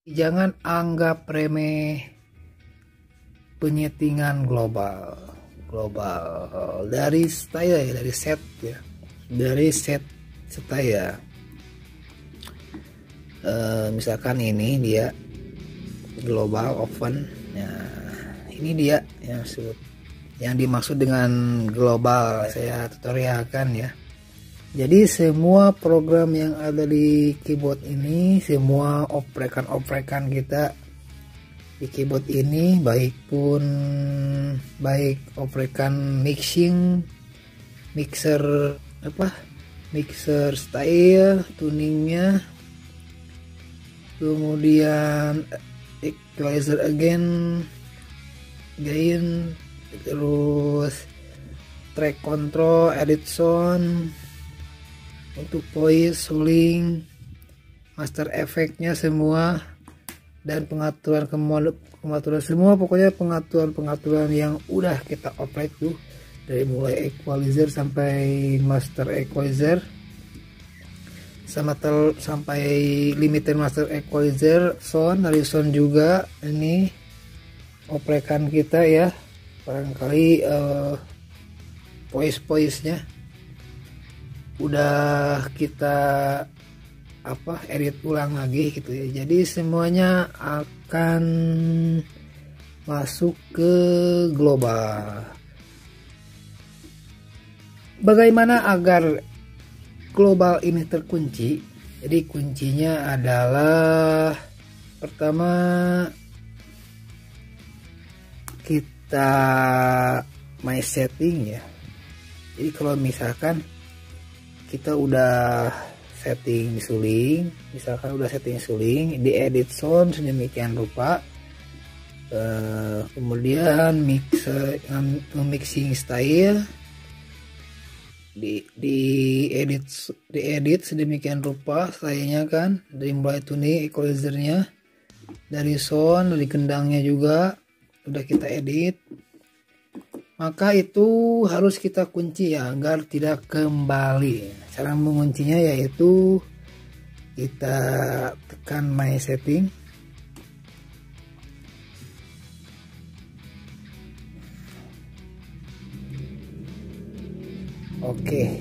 Jangan anggap remeh penyetingan global dari style ya, dari set ya, dari set style. Misalkan ini dia global oven. Nah, ini dia yang dimaksud dengan global, saya tutorialkan ya. Jadi semua program yang ada di keyboard ini, semua oprekan kita di keyboard ini, baik oprekan mixer style, tuningnya, kemudian equalizer gain, terus track control, edit sound, untuk voice, suling, master efeknya semua, dan pengaturan semua, pokoknya pengaturan yang udah kita oprek tuh, dari mulai equalizer sampai master equalizer, sampai limiter master equalizer, sound, dari sound juga. Ini oprekan kita ya, barangkali voice nya udah kita edit ulang lagi gitu ya. Jadi semuanya akan masuk ke global. Bagaimana agar global ini terkunci? Jadi kuncinya adalah, pertama kita my setting ya. Jadi kalau misalkan kita udah setting suling, di edit sound sedemikian rupa, kemudian mixing style di edit sedemikian rupa stylenya kan, dari mulai tuning, equalizernya, dari sound, dari gendangnya juga udah kita edit. Maka itu harus kita kunci ya, agar tidak kembali. Cara menguncinya yaitu kita tekan my setting. Oke,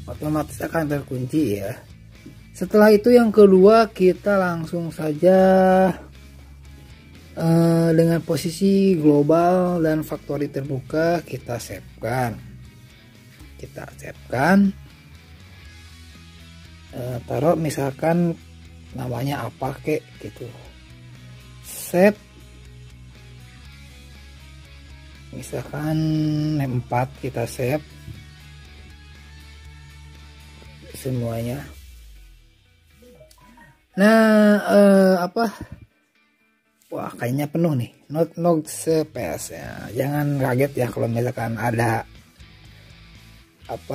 otomatis akan terkunci ya. Setelah itu yang kedua, kita langsung saja dengan posisi global dan factory terbuka kita savekan. Taruh misalkan namanya apa kek gitu, save, misalkan 4 kita save semuanya. Nah, wah, kayaknya penuh nih, not space ya. Jangan kaget ya kalau misalkan ada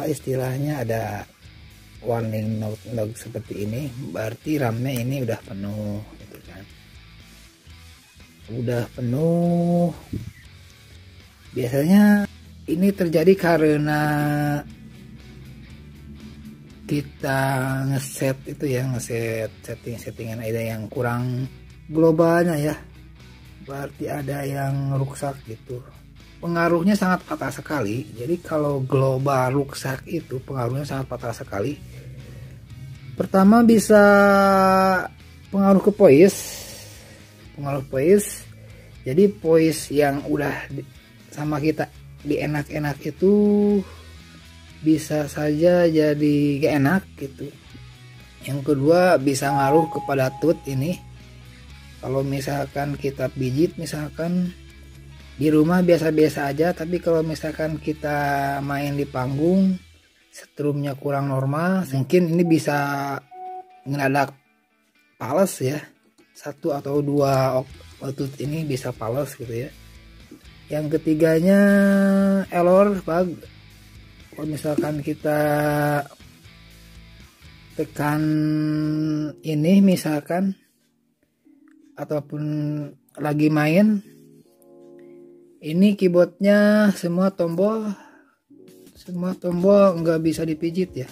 istilahnya, ada warning note seperti ini, berarti RAM-nya ini udah penuh gitu kan. Udah penuh. Biasanya ini terjadi karena kita ngeset settingan ada yang kurang globalnya ya, berarti ada yang rusak gitu. Pengaruhnya sangat fatal sekali. Jadi kalau global rusak itu pengaruhnya sangat fatal sekali. Pertama bisa pengaruh ke voice. Jadi voice yang udah sama kita di enak-enak itu bisa saja jadi gak enak gitu. Yang kedua bisa ngaruh kepada tooth ini. Kalau misalkan kita pijit, misalkan di rumah biasa-biasa aja, tapi kalau misalkan kita main di panggung, strumnya kurang normal, mungkin ini bisa ngedadak pales ya. 1 atau 2 tooth ini bisa pales gitu ya. Yang ketiganya error bug. Kalau misalkan kita tekan ini misalkan, ataupun lagi main, ini keyboardnya semua tombol nggak bisa dipijit ya.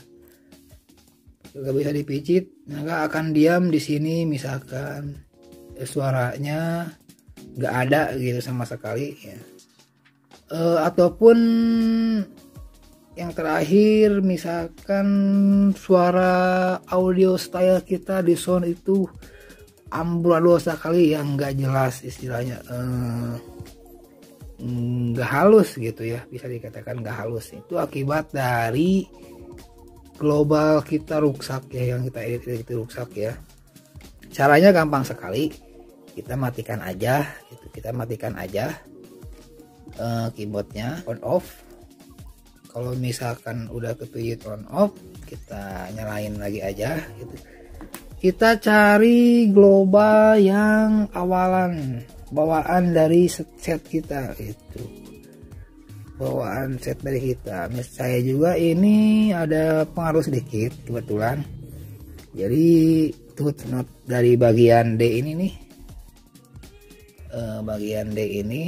nggak bisa dipicit, maka akan diam di sini misalkan suaranya nggak ada gitu sama sekali ya. Ataupun yang terakhir misalkan suara audio style kita di sound itu amburadul sekali yang nggak jelas istilahnya, nggak halus gitu ya, bisa dikatakan nggak halus. Itu akibat dari global kita rusak ya, yang kita edit itu rusak ya. Caranya gampang sekali, kita matikan aja gitu, kita matikan aja keyboardnya on off. Kalau misalkan udah kepilih on off, kita nyalain lagi aja gitu. Kita cari global yang awalan, bawaan dari set kita itu, bawaan set dari kita. Saya juga ini ada pengaruh sedikit kebetulan, jadi tooth note dari bagian D ini nih, bagian D ini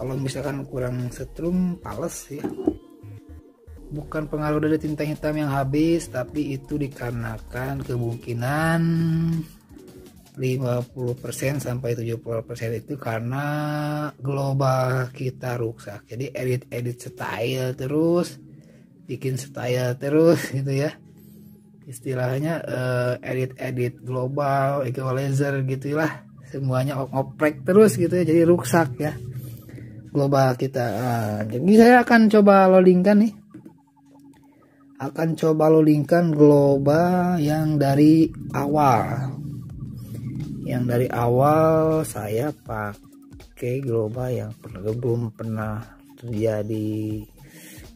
kalau misalkan kurang setrum pales ya, bukan pengaruh dari tinta hitam yang habis, tapi itu dikarenakan kemungkinan 50% sampai 70% itu karena global kita rusak. Jadi edit style terus, bikin style terus gitu ya, istilahnya edit global, equalizer gitulah, semuanya ngoprek terus gitu ya, jadi rusak ya global kita. Jadi saya akan coba loadingkan nih, akan coba loadingkan global yang dari awal. Yang dari awal saya pakai global yang belum pernah terjadi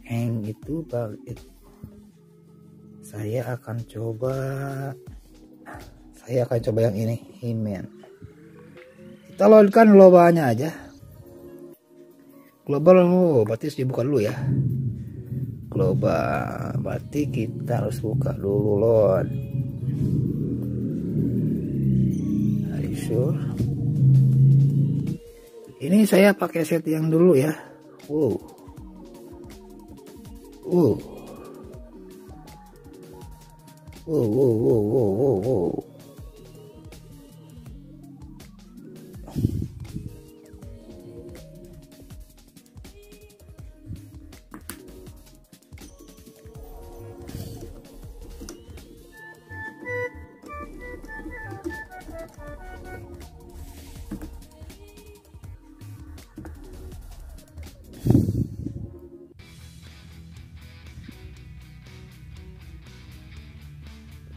hang itu. Saya akan coba yang ini, Himen. Kita loadkan globalnya aja. Global, berarti harus dibuka dulu ya. Global, berarti kita harus buka dulu load. Sure. Ini saya pakai set yang dulu ya. Wow. Wow. Wow, wow, wow, wow, wow, wow.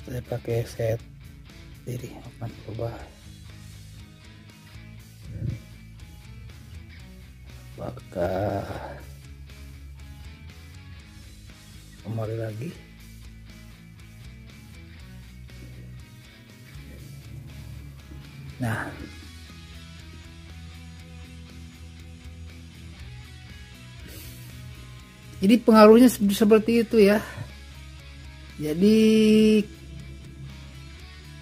Saya pakai set jadi akan coba apakah kembali lagi. Nah, jadi pengaruhnya seperti itu ya. Jadi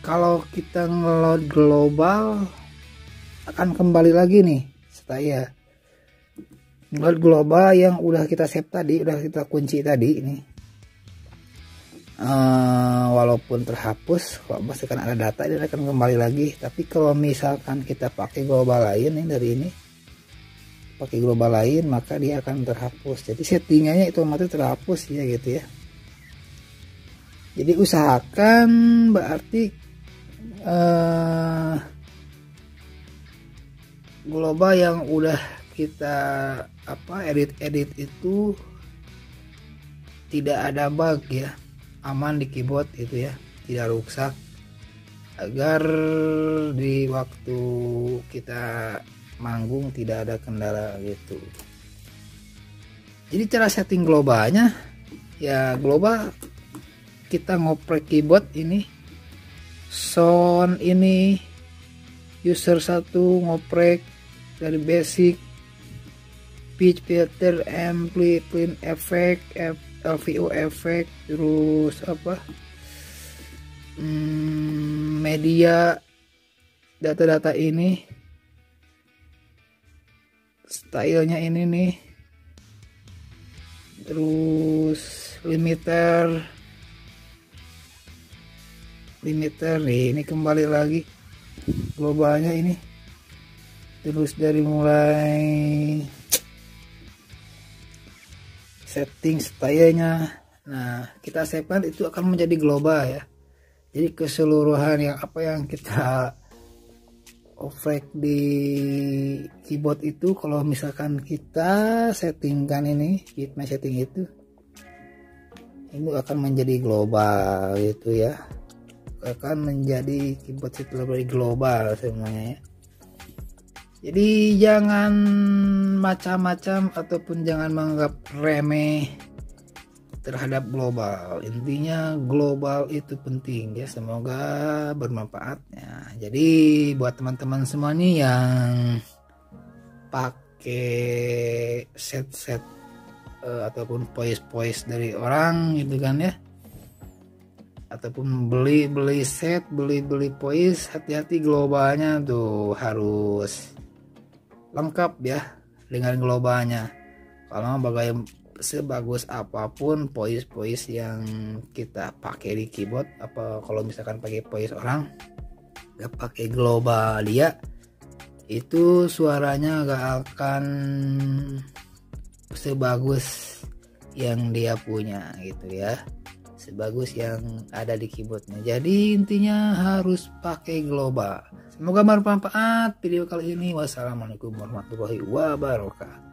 kalau kita ngeload global akan kembali lagi nih, saya ngeload global yang udah kita save tadi, udah kita kunci tadi ini. Walaupun terhapus, kalau misalkan ada data dia akan kembali lagi. Tapi kalau misalkan kita pakai global lain nih, dari ini pakai global lain, maka dia akan terhapus. Jadi settingannya itu otomatis terhapus ya gitu ya. Jadi usahakan berarti global yang udah kita edit itu tidak ada bug ya, aman di keyboard itu ya, tidak rusak, agar di waktu kita manggung tidak ada kendala gitu. Jadi cara setting globalnya ya, global kita ngoprek keyboard ini, sound ini user 1 ngoprek dari basic, pitch, filter, ampli, clean, effect, LVO effect, terus media, data-data ini, stylenya ini nih, terus limiter, limiter nih. Ini kembali lagi globalnya ini, terus dari mulai setting stylenya. Nah, kita savekan itu akan menjadi global ya. Jadi keseluruhan yang apa yang kita oprek di keyboard itu, kalau misalkan kita settingkan ini bitmap setting itu akan menjadi global gitu ya, akan menjadi keyboard setelah global semuanya ya. Jadi jangan macam-macam ataupun jangan menganggap remeh terhadap global. Intinya global itu penting ya, semoga bermanfaatnya. Jadi buat teman-teman semua nih yang pakai set-set ataupun voice dari orang gitu kan ya, ataupun beli set, beli voice, hati-hati globalnya tuh harus lengkap ya dengan globalnya. Kalau sebagus apapun voice yang kita pakai di keyboard, apa kalau misalkan pakai voice orang gak pakai global dia, itu suaranya gak akan sebagus yang dia punya gitu ya, sebagus yang ada di keyboardnya. Jadi intinya harus pakai global. Semoga bermanfaat video kali ini. Wassalamualaikum warahmatullahi wabarakatuh.